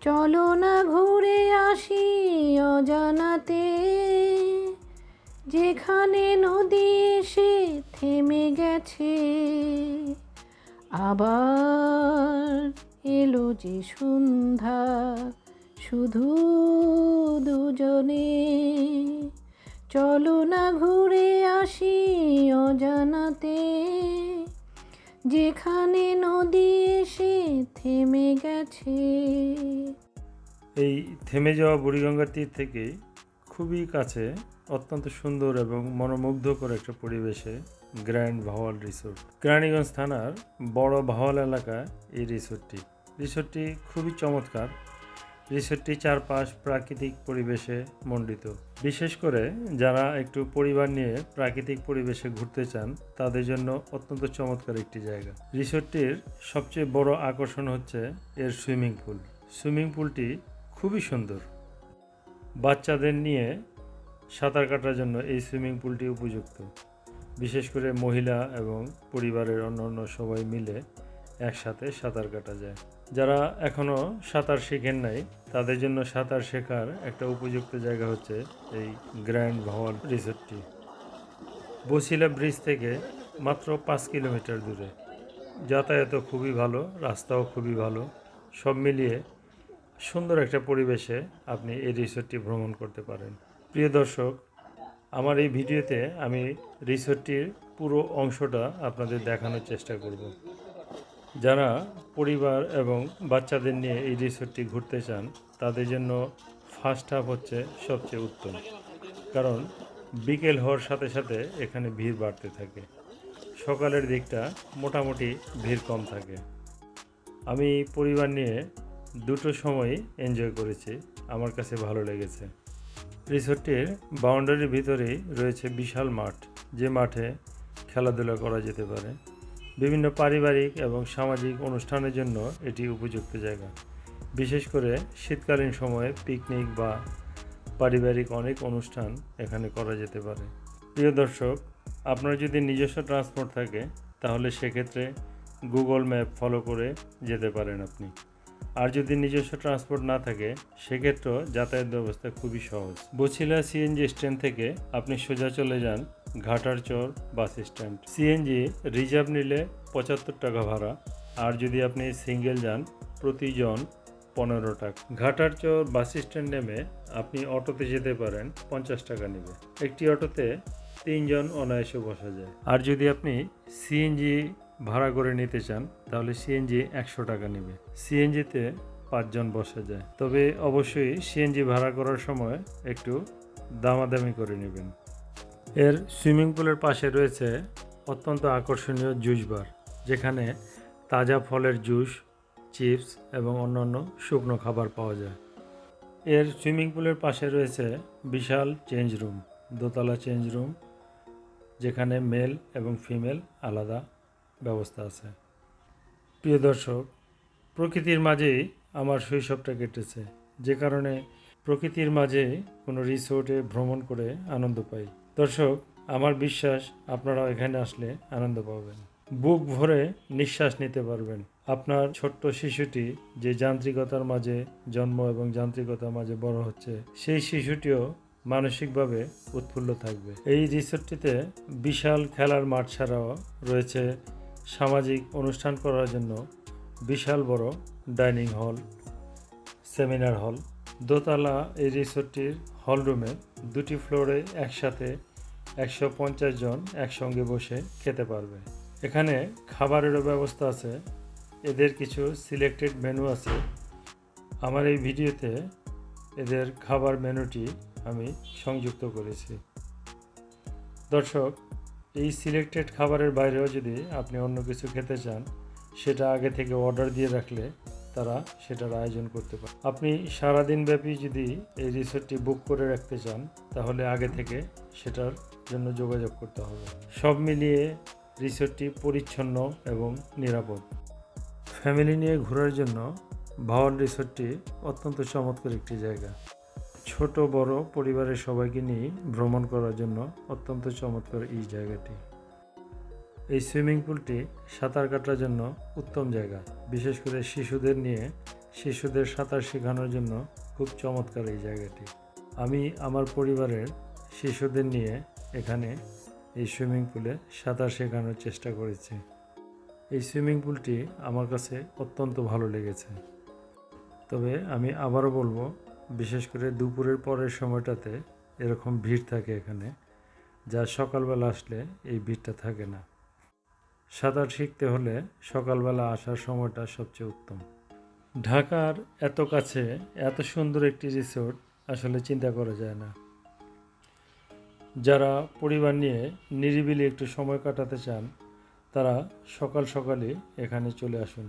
চলো না ঘুরে আসি অজানাতে, যেখানে নদী এসে থেমে গেছে। আবার এলো যে সন্ধ্যা, শুধু দুজনে। চলো না ঘুরে আসি অজানাতে, যেখানে নদী এসে থেমে গেছে। এই থেমে যাওয়া বুড়িগঙ্গার তীর থেকে খুবই কাছে, অত্যন্ত সুন্দর এবং মনোমুগ্ধকর একটা পরিবেশে গ্র্যান্ড ভাওয়াল রিসোর্ট। কেরানীগঞ্জ থানার বড় ভাওয়াল এলাকায় এই রিসোর্টটি খুবই চমৎকার। রিসোর্টটি চারপাশ প্রাকৃতিক পরিবেশে মণ্ডিত। বিশেষ করে যারা একটু পরিবার নিয়ে প্রাকৃতিক পরিবেশে ঘুরতে চান তাদের জন্য অত্যন্ত চমৎকার একটি জায়গা। রিসোর্টটির সবচেয়ে বড় আকর্ষণ হচ্ছে এর সুইমিং পুলটি খুবই সুন্দর। বাচ্চাদের নিয়ে সাঁতার কাটার জন্য এই সুইমিং পুলটি উপযুক্ত। বিশেষ করে মহিলা এবং পরিবারের অন্যান্য সবাই মিলে একসাথে সাঁতার কাটা যায়। যারা এখনও সাঁতার শেখেন নাই তাদের জন্য সাঁতার শেখার একটা উপযুক্ত জায়গা হচ্ছে এই গ্র্যান্ড ভাওয়াল রিসোর্টটি। বছিলা ব্রিজ থেকে মাত্র 5 কিলোমিটার দূরে। যাতায়াত খুবই ভালো, রাস্তাও খুবই ভালো। সব মিলিয়ে সুন্দর একটা পরিবেশে আপনি এই রিসোর্টটি ভ্রমণ করতে পারেন। প্রিয় দর্শক, আমার এই ভিডিওতে আমি রিসোর্টটির পুরো অংশটা আপনাদের দেখানোর চেষ্টা করব। যারা পরিবার এবং বাচ্চাদের নিয়ে এই রিসোর্টটি ঘুরতে চান তাদের জন্য ফার্স্ট হাফ হচ্ছে সবচেয়ে উত্তম, কারণ বিকেল হওয়ার সাথে সাথে এখানে ভিড় বাড়তে থাকে। সকালের দিকটা মোটামুটি ভিড় কম থাকে। আমি পরিবার নিয়ে দুটো সময় এনজয় করেছি, আমার কাছে ভালো লেগেছে। রিসোর্টটির বাউন্ডারির ভিতরেই রয়েছে বিশাল মাঠ, যে মাঠে খেলাধুলা করা যেতে পারে। বিভিন্ন পারিবারিক এবং সামাজিক অনুষ্ঠানের জন্য এটি উপযুক্ত জায়গা। বিশেষ করে শীতকালীন সময়ে পিকনিক বা পারিবারিক অনেক অনুষ্ঠান এখানে করা যেতে পারে। প্রিয় দর্শক, আপনার যদি নিজস্ব ট্রান্সপোর্ট থাকে তাহলে সেক্ষেত্রে গুগল ম্যাপ ফলো করে যেতে পারেন আপনি। আর যদি নিজস্ব ট্রান্সপোর্ট না থাকে সেক্ষেত্রেও যাতায়াত ব্যবস্থা খুবই সহজ। বছিলা সিএনজি স্ট্যান্ড থেকে আপনি সোজা চলে যান Ghatarchar bus stand. CNG reserve নিলে 75 টাকা ভাড়া, আর যদি আপনি সিঙ্গেল যান প্রতিজন 15 টাকা। ঘাটারচর বাস স্ট্যান্ড নেমে আপনি অটোতে যেতে পারেন, 50 টাকা নেবে। একটি অটোতে 3 জন অনায়াসে বসা যায়। আর যদি আপনি সিএনজি ভাড়া করে নিতে চান তাহলে সিএনজি 100 টাকা নেবে। সিএনজিতে 5 জন বসা যায়, তবে অবশ্যই সিএনজি ভাড়া করার সময় একটু দামাদামি করে নেবেন। এর সুইমিং পুলের পাশে রয়েছে অত্যন্ত আকর্ষণীয় জুস বার, যেখানে তাজা ফলের জুস, চিপস এবং অন্যান্য শুকনো খাবার পাওয়া যায়। এর সুইমিং পুলের পাশে রয়েছে বিশাল চেঞ্জ রুম, দোতলা চেঞ্জ রুম, যেখানে মেল এবং ফিমেল আলাদা ব্যবস্থা আছে। প্রিয় দর্শক, প্রকৃতির মাঝেই আমার শৈশবটা কেটেছে, যে কারণে প্রকৃতির মাঝে কোনো রিসোর্টে ভ্রমণ করে আনন্দ পাই। দর্শক, আমার বিশ্বাস আপনারাও এখানে আসলে আনন্দ পাবেন, বুক ভরে নিঃশ্বাস নিতে পারবেন। আপনার ছোট্ট শিশুটি যে যান্ত্রিকতার মাঝে জন্ম এবং যান্ত্রিকতার মাঝে বড় হচ্ছে, সেই শিশুটিও মানসিকভাবে উৎফুল্ল থাকবে। এই রিসোর্টটিতে বিশাল খেলার মাঠ ছাড়াও রয়েছে সামাজিক অনুষ্ঠান করার জন্য বিশাল বড় ডাইনিং হল, সেমিনার হল। দোতলা এই রিসোর্টটির হলরুমে 2টি ফ্লোরে একসাথে 150 জন একসঙ্গে বসে খেতে পারবে। এখানে খাবারেরও ব্যবস্থা আছে, এদের কিছু সিলেক্টেড মেনু আছে। আমার এই ভিডিওতে এদের খাবার মেনুটি আমি সংযুক্ত করেছি। দর্শক, এই সিলেক্টেড খাবারের বাইরেও যদি আপনি অন্য কিছু খেতে চান, সেটা আগে থেকে অর্ডার দিয়ে রাখলে তারা সেটার আয়োজন করতে পারে। আপনি সারাদিন ব্যাপী যদি এই রিসোর্টটি বুক করে রাখতে চান তাহলে আগে থেকে সেটার জন্য যোগাযোগ করতে হবে। সব মিলিয়ে রিসোর্টটি পরিচ্ছন্ন এবং নিরাপদ। ফ্যামিলি নিয়ে ঘোরার জন্য ভাওয়াল রিসোর্টটি অত্যন্ত চমৎকার একটি জায়গা। ছোট বড় পরিবারের সবাইকে নিয়ে ভ্রমণ করার জন্য অত্যন্ত চমৎকার এই জায়গাটি। এই সুইমিং পুলটি সাঁতার কাটার জন্য উত্তম জায়গা, বিশেষ করে শিশুদের নিয়ে শিশুদের সাঁতার শেখানোর জন্য খুব চমৎকার এই জায়গাটি। আমি আমার পরিবারের শিশুদের নিয়ে এখানে এই সুইমিং পুলে সাঁতার শেখানোর চেষ্টা করেছি। এই সুইমিং পুলটি আমার কাছে অত্যন্ত ভালো লেগেছে। তবে আমি আবারও বলবো, বিশেষ করে দুপুরের পরের সময়টাতে এরকম ভিড় থাকে এখানে, যা সকালবেলা আসলে এই ভিড়টা থাকে না। সাঁতার শিখতে হলে সকালবেলা আসার সময়টা সবচেয়ে উত্তম। ঢাকার এত কাছে এত সুন্দর একটি রিসোর্ট আসলে চিন্তা করা যায় না। যারা পরিবার নিয়ে নিরিবিলি একটু সময় কাটাতে চান, তারা সকাল সকালই এখানে চলে আসুন।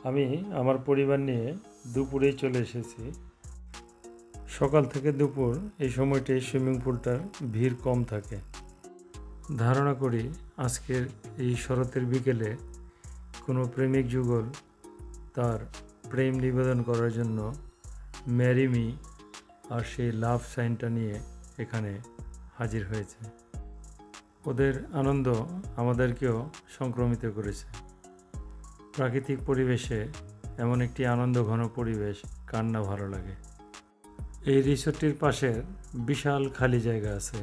আমি আমার পরিবার নিয়ে দুপুরেই চলে এসেছি। সকাল থেকে দুপুর এই সময়টি সুইমিং পুলটার ভিড় কম থাকে। ধারণা করি আজকের এই শরতের বিকেলে কোনো প্রেমিক যুগল তার প্রেম নিবেদন করার জন্য ম্যারি মি আর সেই লাভ সাইনটা নিয়ে এখানে হাজির হয়েছে। ওদের আনন্দ আমাদেরকেও সংক্রমিত করেছে। প্রাকৃতিক পরিবেশে এমন একটি আনন্দঘন পরিবেশ কার না ভালো লাগে। এই রিসোর্টটির পাশে বিশাল খালি জায়গা আছে,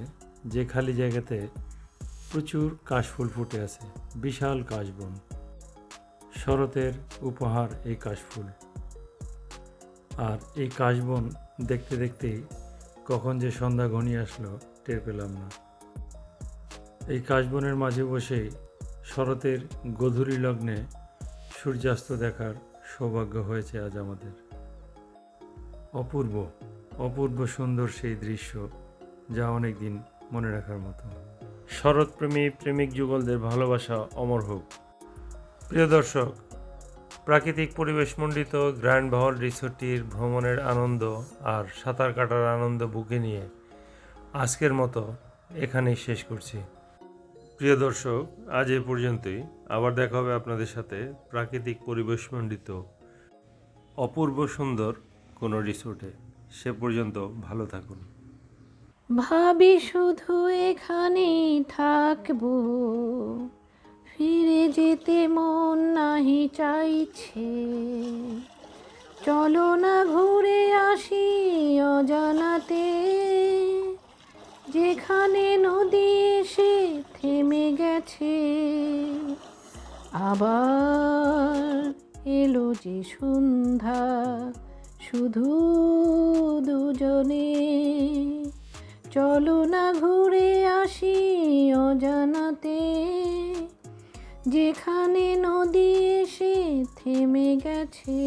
যে খালি জায়গাতে প্রচুর কাশফুল ফুটে আছে, বিশাল কাশবন। শরতের উপহার এই কাশফুল। আর এই কাশবন দেখতে দেখতেই কখন যে সন্ধ্যা ঘনিয়ে আসলো টের পেলাম না। এই কাশবনের মাঝে বসেই শরতের গধূলি লগ্নে সূর্যাস্ত দেখার সৌভাগ্য হয়েছে আজ আমাদের। অপূর্ব অপূর্ব সুন্দর সেই দৃশ্য, যা অনেক দিন মনে রাখার মতো। শরৎপ্রেমী প্রেমিক যুগলদের ভালোবাসা অমর হোক। প্রিয় দর্শক, প্রাকৃতিক পরিবেশমণ্ডিত গ্র্যান্ড ভাওয়াল রিসোর্টটির ভ্রমণের আনন্দ আর সাঁতার কাটার আনন্দ বুকে নিয়ে আজকের মতো এখানেই শেষ করছি। প্রিয় দর্শক, আজ এ পর্যন্তই। আবার দেখা হবে আপনাদের সাথে প্রাকৃতিক পরিবেশমণ্ডিত অপূর্ব সুন্দর কোনো রিসোর্টে। সে পর্যন্ত ভালো থাকুন। ভাবি শুধু এখানেই থাকবো, ফিরে যেতে মন নাহি চাইছে। চলো না ঘুরে আসি অজানাতে, যেখানে নদী এসে থেমে গেছে। আবার এলো যে সন্ধ্যা, শুধু দুজনে। চলো না ঘুরে আসি অজানাতে, যেখানে নদী এসে থেমে গেছে।